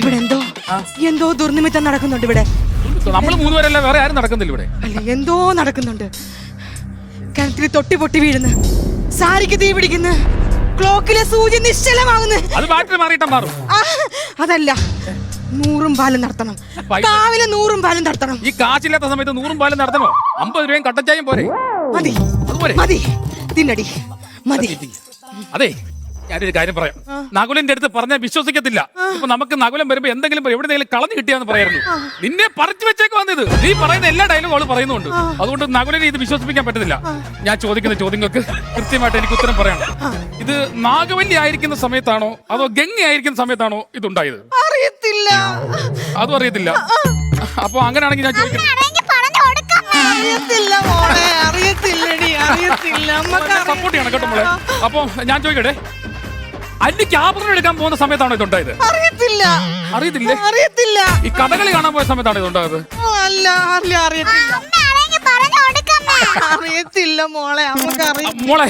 ഇവിടെ എന്തോ ദുർനിമിത്തം നടക്കുന്നുണ്ട് ഇവിടെ. നമ്മൾ മൂന്നുപേരല്ല, വേറെ ആരും നടക്കുന്നില്ല ഇവിടെ. അല്ല, എന്തോ നടക്കുന്നുണ്ട്. കിണറ്റിൽ തൊട്ടി പൊട്ടി വീഴുന്നു, സാരിക്ക് തീ പിടിക്കുന്നു, ക്ലോക്കിലെ സൂചി നിശ്ചലമാകുന്നു. അത് ബാറ്ററി മാറിയിട്ടാ മാറും. അതല്ല, 100 പാലം നടത്തണം, രാവിലെ 100 പാലം നടത്തണം. ഈ കാശില്ലാത്ത സമയത്ത് 100 പാലം നടത്തണോ? 50 രൂപയും കട്ടച്ചായും പോരെ? മതി മതി, തിന്നടി മതി. അതെ, ഞാനൊരു കാര്യം പറയാം. നകുലന്റെ അടുത്ത് പറഞ്ഞാൽ വിശ്വസിക്കത്തില്ല. ഇപ്പൊ നമുക്ക് നകുലം വരുമ്പോ എന്തെങ്കിലും എവിടെയെങ്കിലും കളഞ്ഞു കിട്ടിയാന്ന് പറയായിരുന്നു. നിന്നെ പറിച്ചു വെച്ചേക്ക് വന്നത്. നീ പറയുന്ന എല്ലാ ഡയലോഗും അവള് പറയുന്നുണ്ട്. അതുകൊണ്ട് നകുലനെ ഇത് വിശ്വസിപ്പിക്കാൻ പറ്റുന്നില്ല. ഞാൻ ചോദിക്കുന്ന ചോദ്യങ്ങൾക്ക് കൃത്യമായിട്ട് എനിക്ക് ഉത്തരം പറയണം. ഇത് നാഗവല്ലി ആയിരിക്കുന്ന സമയത്താണോ അതോ ഗംഗ ആയിരിക്കുന്ന സമയത്താണോ ഇതുണ്ടായത്? അറിയത്തില്ല. അതും അറിയത്തില്ല. അപ്പൊ അങ്ങനെയാണെങ്കിൽ ഞാൻ ചോദിക്കുന്നത്, അറിയത്തില്ല മോളെ, അറിയത്തില്ലടി, അറിയത്തില്ല. സപ്പോർട്ട് ചെയ്യണം കേട്ടോ മോളെ. അപ്പൊ ഞാൻ ചോദിക്കട്ടെ, അല്ലിക്ക് ആഭരണം എടുക്കാൻ പോകുന്ന സമയത്താണോ ഇതുണ്ടായത്? അറിയത്തില്ല. അറിയത്തില്ലേ? അറിയത്തില്ല. ഈ കഥകളി കാണാൻ പോയ സമയത്താണോ ഇതുണ്ടായത്? അല്ല, അറിയത്തില്ല. അറിയത്തില്ല മോളെ, നമുക്ക് മോളെ